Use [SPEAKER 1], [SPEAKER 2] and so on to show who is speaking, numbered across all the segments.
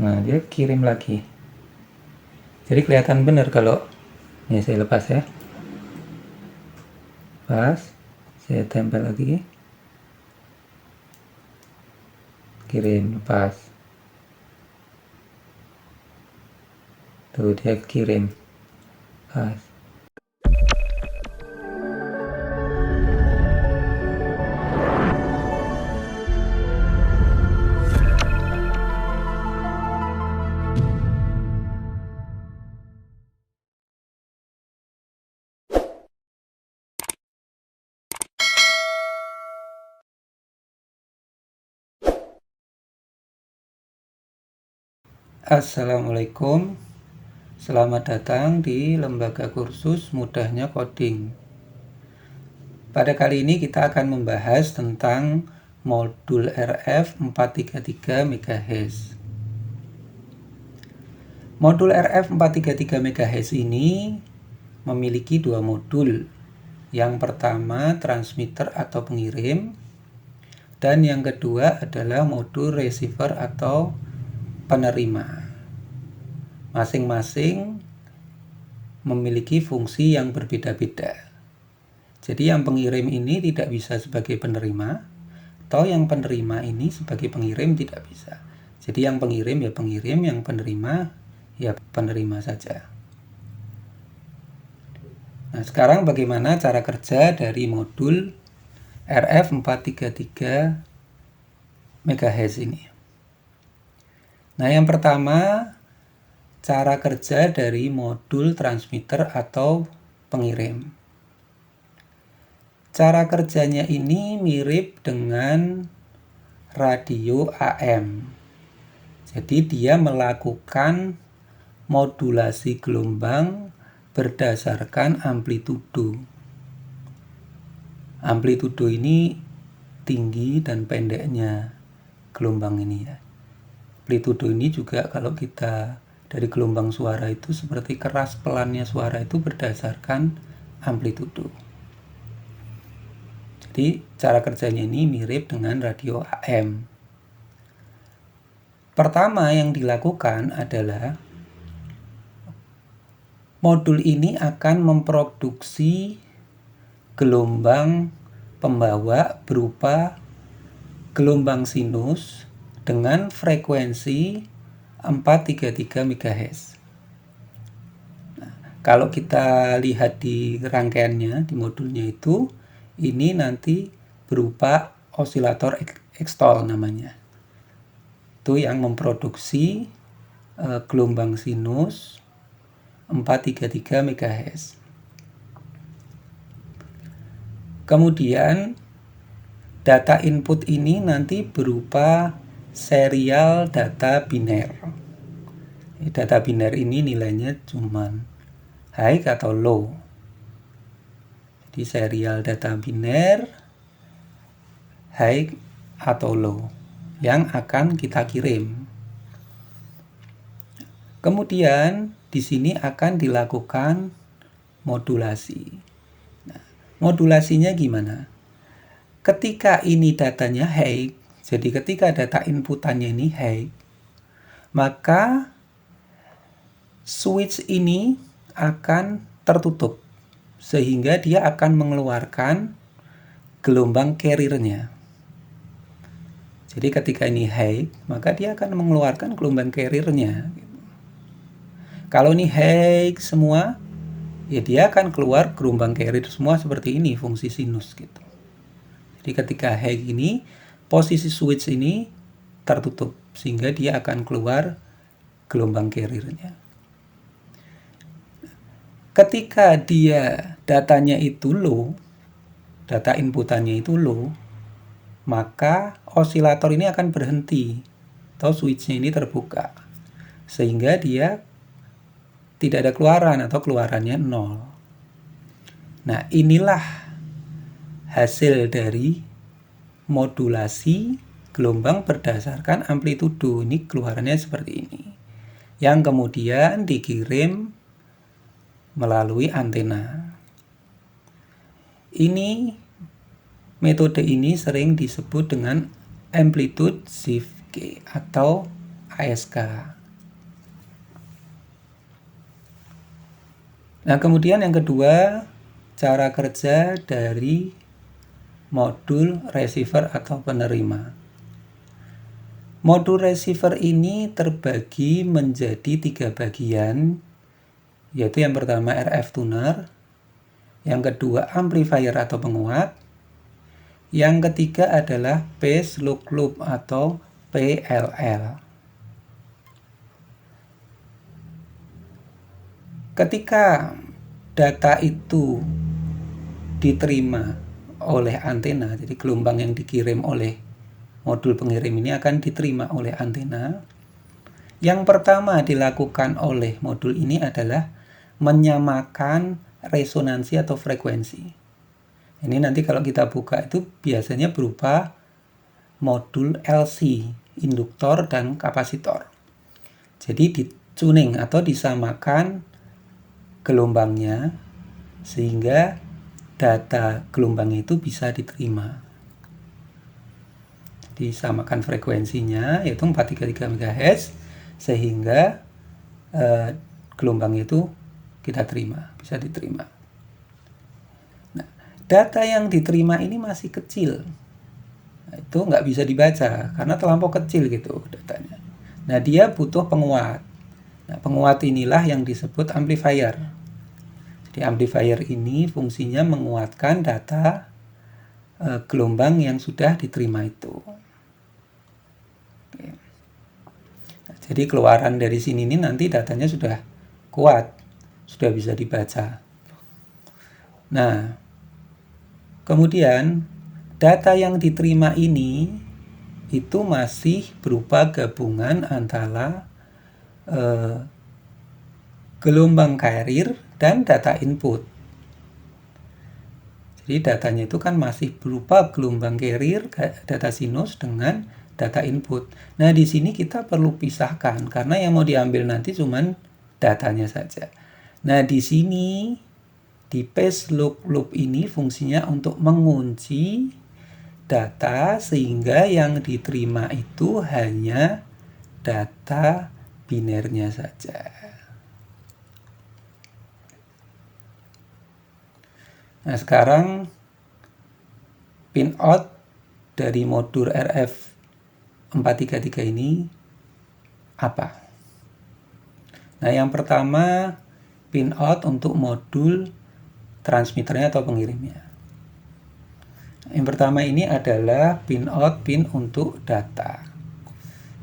[SPEAKER 1] Nah, dia kirim lagi. Jadi kelihatan benar kalau ini saya lepas ya. Pas, saya tempel lagi. Kirim, lepas. Tuh dia kirim. Pas. Assalamualaikum, selamat datang di Lembaga Kursus Mudahnya Coding. Pada kali ini kita akan membahas tentang modul RF 433 MHz. Modul RF 433 MHz ini memiliki dua modul. Yang pertama transmitter atau pengirim, dan yang kedua adalah modul receiver atau penerima. Masing-masing memiliki fungsi yang berbeda-beda. Jadi yang pengirim ini tidak bisa sebagai penerima, atau yang penerima ini sebagai pengirim tidak bisa. Jadi yang pengirim ya pengirim, yang penerima ya penerima saja. Nah, sekarang bagaimana cara kerja dari modul RF 433 MHz ini? Nah, yang pertama, cara kerja dari modul transmitter atau pengirim. Cara kerjanya ini mirip dengan radio AM. Jadi dia melakukan modulasi gelombang berdasarkan amplitudo. Amplitudo ini tinggi dan pendeknya gelombang ini ya. Amplitudo ini juga kalau kita dari gelombang suara itu seperti keras pelannya suara itu berdasarkan amplitudo. Jadi cara kerjanya ini mirip dengan radio AM. Pertama yang dilakukan adalah modul ini akan memproduksi gelombang pembawa berupa gelombang sinus dengan frekuensi 433 MHz. Nah, kalau kita lihat di rangkaiannya, di modulnya itu, ini nanti berupa osilator X-Tol namanya. Itu yang memproduksi gelombang sinus 433 MHz. Kemudian data input ini nanti berupa serial data biner. Data biner ini nilainya cuman high atau low. Jadi serial data biner high atau low yang akan kita kirim. Kemudian di sini akan dilakukan modulasi. Nah, modulasinya gimana? Ketika ini datanya high, jadi ketika data inputannya ini high, maka switch ini akan tertutup sehingga dia akan mengeluarkan gelombang carrier-nya. Jadi ketika ini high, maka dia akan mengeluarkan gelombang carrier-nya. Kalau ini high semua, ya dia akan keluar gelombang carrier semua seperti ini, fungsi sinus gitu. Jadi ketika high ini, posisi switch ini tertutup sehingga dia akan keluar gelombang carrier-nya. Ketika dia datanya itu low, data inputannya itu low, maka osilator ini akan berhenti atau switch-nya ini terbuka sehingga dia tidak ada keluaran atau keluarannya 0. Nah, inilah hasil dari modulasi gelombang berdasarkan amplitudo. Ini keluarannya seperti ini, yang kemudian dikirim melalui antena. Metode ini sering disebut dengan amplitude shift key atau HSK. Nah, kemudian yang kedua, cara kerja dari modul receiver atau penerima. Modul receiver ini terbagi menjadi 3 bagian, yaitu yang pertama RF tuner, yang kedua amplifier atau penguat, yang ketiga adalah phase lock loop atau PLL. Ketika data itu diterima oleh antena, jadi gelombang yang dikirim oleh modul pengirim ini akan diterima oleh antena. Yang pertama dilakukan oleh modul ini adalah menyamakan resonansi atau frekuensi. Ini nanti kalau kita buka itu biasanya berupa modul LC, induktor dan kapasitor. Jadi di-tuning atau disamakan gelombangnya sehingga data gelombangnya itu bisa diterima. Disamakan frekuensinya yaitu 433 MHz sehingga gelombangnya itu kita terima, bisa diterima. Nah, data yang diterima ini masih kecil. Nah, itu nggak bisa dibaca karena terlampau kecil gitu datanya. Nah, dia butuh penguat. Nah, penguat inilah yang disebut amplifier. Jadi amplifier ini fungsinya menguatkan data gelombang yang sudah diterima itu. Oke. Nah, jadi keluaran dari sini ini nanti datanya sudah kuat, sudah bisa dibaca. Nah, kemudian data yang diterima ini itu masih berupa gabungan antara gelombang carrier dan data input. Jadi datanya itu kan masih berupa gelombang carrier, data sinus dengan data input. Nah, di sini kita perlu pisahkan karena yang mau diambil nanti cuman datanya saja. Nah, di sini di phase lock loop ini fungsinya untuk mengunci data sehingga yang diterima itu hanya data binernya saja. Nah, sekarang pin out dari modul RF 433 ini apa? Nah, yang pertama pin out untuk modul transmitternya atau pengirimnya. Yang pertama ini adalah pin out pin untuk data.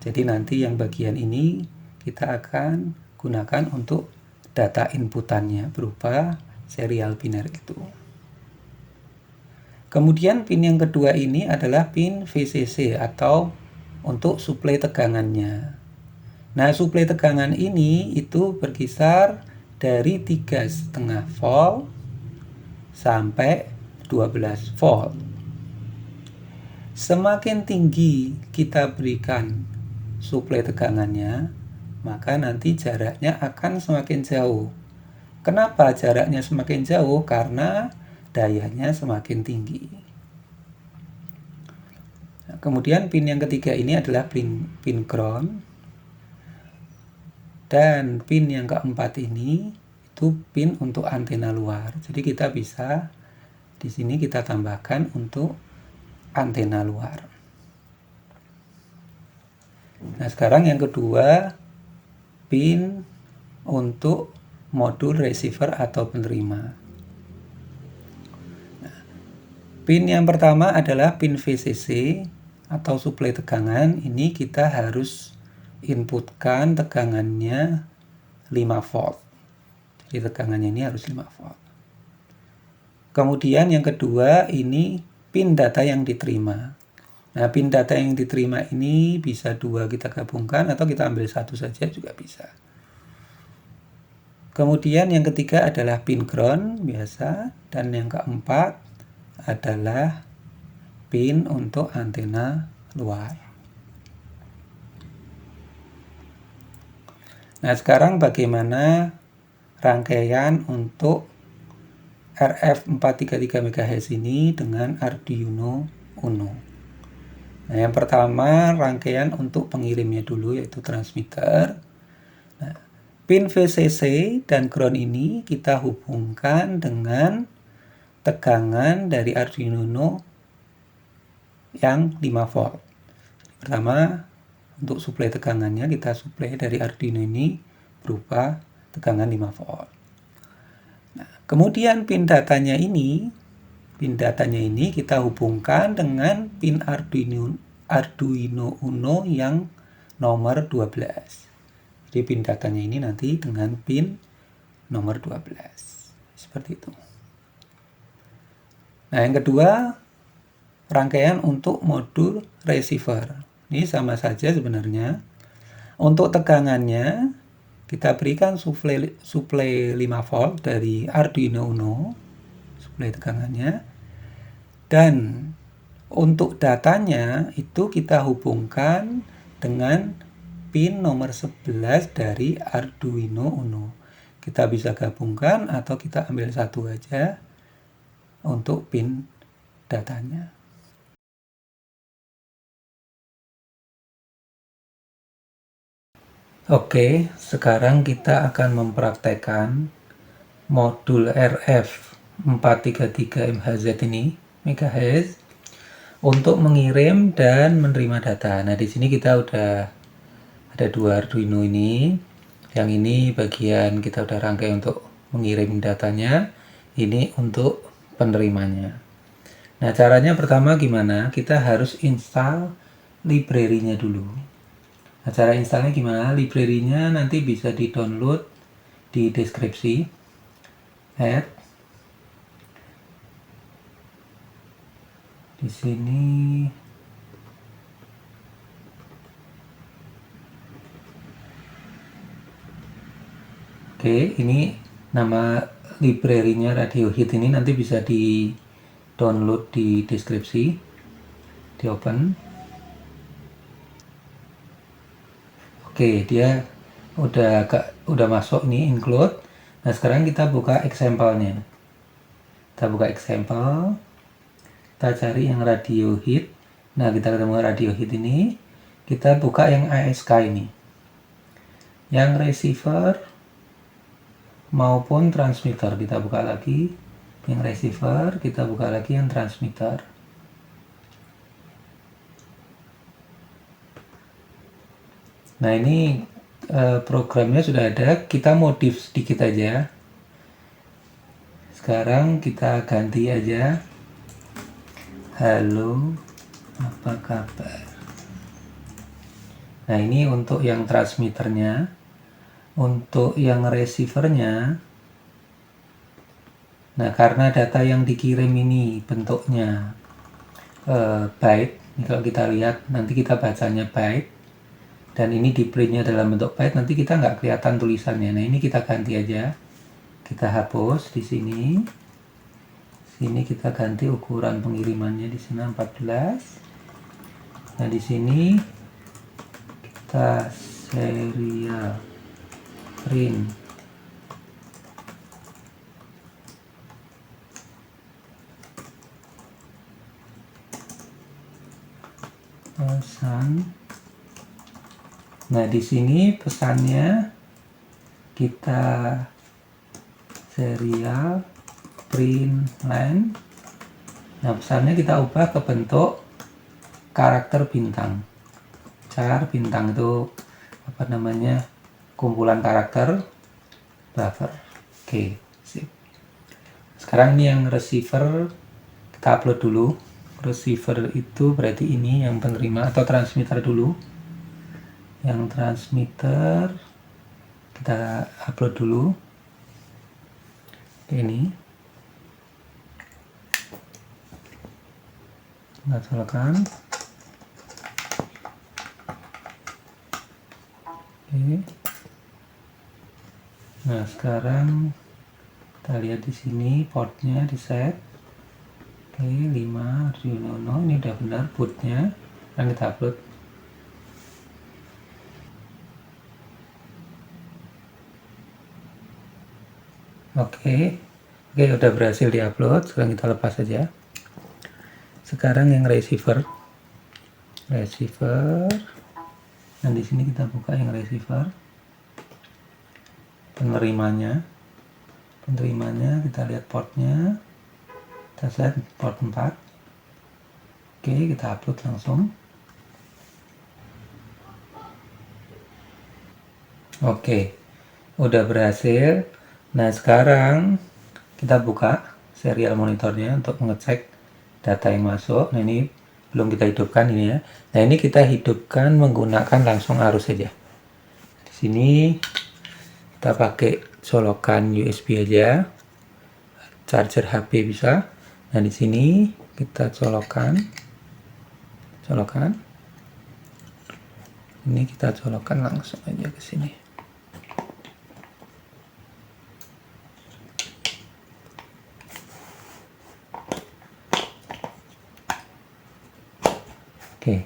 [SPEAKER 1] Jadi nanti yang bagian ini kita akan gunakan untuk data inputannya berupa serial biner itu. Kemudian pin yang kedua ini adalah pin VCC atau untuk suplai tegangannya. Nah, suplai tegangan ini itu berkisar dari 3,5 volt sampai 12 volt. Semakin tinggi kita berikan suplai tegangannya, maka nanti jaraknya akan semakin jauh. Kenapa jaraknya semakin jauh? Karena dayanya semakin tinggi. Nah, kemudian pin yang ketiga ini adalah pin ground. Dan pin yang keempat ini itu pin untuk antena luar. Jadi kita bisa di sini kita tambahkan untuk antena luar. Nah, sekarang yang kedua pin untuk modul receiver atau penerima. Nah, pin yang pertama adalah pin VCC atau suplai tegangan. Ini kita harus inputkan tegangannya 5 volt. Jadi tegangannya ini harus 5 volt. Kemudian yang kedua ini pin data yang diterima. Nah, pin data yang diterima ini bisa 2 kita gabungkan atau kita ambil 1 saja juga bisa. Kemudian yang ketiga adalah pin ground biasa, dan yang keempat adalah pin untuk antena luar. Nah, sekarang bagaimana rangkaian untuk RF 433 MHz ini dengan Arduino Uno. Nah, yang pertama rangkaian untuk pengirimnya dulu yaitu transmitter. Nah, pin VCC dan ground ini kita hubungkan dengan tegangan dari Arduino Uno yang 5 volt. Pertama, untuk suplai tegangannya kita suplai dari Arduino ini berupa tegangan 5 volt. Nah, kemudian pin datanya ini kita hubungkan dengan pin Arduino Uno yang nomor 12. Jadi pin datanya ini nanti dengan pin nomor 12. Seperti itu. Nah, yang kedua, rangkaian untuk modul receiver. Ini sama saja sebenarnya. Untuk tegangannya, kita berikan suplai 5 volt dari Arduino Uno. Suplai tegangannya. Dan untuk datanya itu kita hubungkan dengan pin nomor 11 dari Arduino Uno. Kita bisa gabungkan atau kita ambil satu aja untuk pin datanya. Oke, sekarang kita akan mempraktekkan modul RF 433 MHz ini, MHz, untuk mengirim dan menerima data. Nah, di sini kita udah ada 2 Arduino ini. Yang ini bagian kita udah rangkai untuk mengirim datanya, ini untuk penerimanya. Nah, caranya pertama gimana? Kita harus install library-nya dulu. Nah, cara installnya gimana? Library-nya nanti bisa di-download di deskripsi. Add. Di sini Oke, ini nama library-nya Radiohead ini nanti bisa di-download di deskripsi. Di open. Oke, dia udah masuk nih include. Nah, sekarang kita buka example-nya. Kita buka example. Kita cari yang Radiohead. Nah, kita ketemu Radiohead ini. Kita buka yang ASK ini. Yang receiver maupun transmitter kita buka lagi. Yang receiver kita buka lagi yang transmitter. Nah, ini programnya sudah ada, kita modif sedikit aja. Sekarang kita ganti aja. Halo, apa kabar? Nah, ini untuk yang transmitternya. Untuk yang receivernya, nah karena data yang dikirim ini bentuknya byte, ini kalau kita lihat nanti kita bacanya byte. Dan ini di printnya dalam bentuk byte, nanti kita nggak kelihatan tulisannya. Nah, ini kita ganti aja. Kita hapus di sini. Sini kita ganti ukuran pengirimannya di sini 14. Nah, di sini kita serial print. Pesan. Nah, di sini pesannya kita serial print line. Nah, pesannya kita ubah ke bentuk karakter bintang. Char bintang itu apa namanya? Kumpulan karakter buffer. Oke, sip. Sekarang ini yang receiver kita upload dulu. Receiver itu berarti ini yang penerima atau transmitter dulu. Yang transmitter kita upload dulu. Ini kita colokkan. Oke. Nah, sekarang kita lihat di sini portnya di set. Oke, 5 Arduino Uno, ini udah benar bootnya. Sekarang kita upload. Oke, udah berhasil diupload. Sekarang kita lepas saja. Sekarang yang receiver. receiver, dan di sini kita buka yang receiver. Penerimanya kita lihat portnya, kita set port 4. Oke, kita upload langsung. Oke, udah berhasil. Nah, sekarang kita buka serial monitornya untuk mengecek data yang masuk. Nah, ini belum kita hidupkan ini ya. Nah, ini kita hidupkan menggunakan langsung arus saja. Di sini kita pakai colokan USB aja, charger HP bisa. Nah, di sini kita colokan. Ini kita colokan langsung aja ke sini. Oke.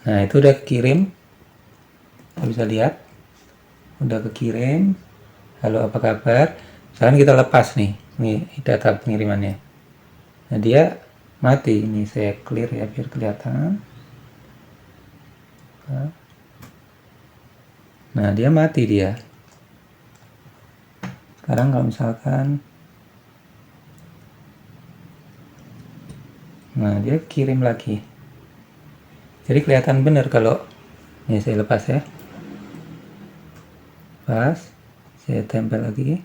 [SPEAKER 1] Nah, itu udah kekirim. Kita bisa lihat. Udah kekirim. Halo, apa kabar? Sekarang kita lepas nih. Nih data pengirimannya. Nah, dia mati. Ini saya clear ya biar kelihatan. Nah, dia mati dia. Sekarang kalau misalkan, nah dia kirim lagi. Jadi kelihatan benar kalau ini saya lepas ya. Pas, saya tempel lagi.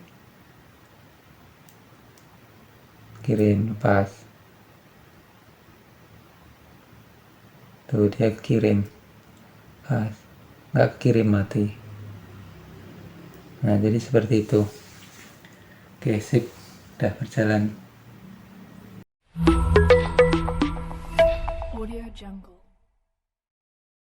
[SPEAKER 1] Kirim, lepas. Tuh dia kirim. Pas. Nggak kirim, mati. Nah, jadi seperti itu. Oke, sip. Udah berjalan.
[SPEAKER 2] Audio Jungle.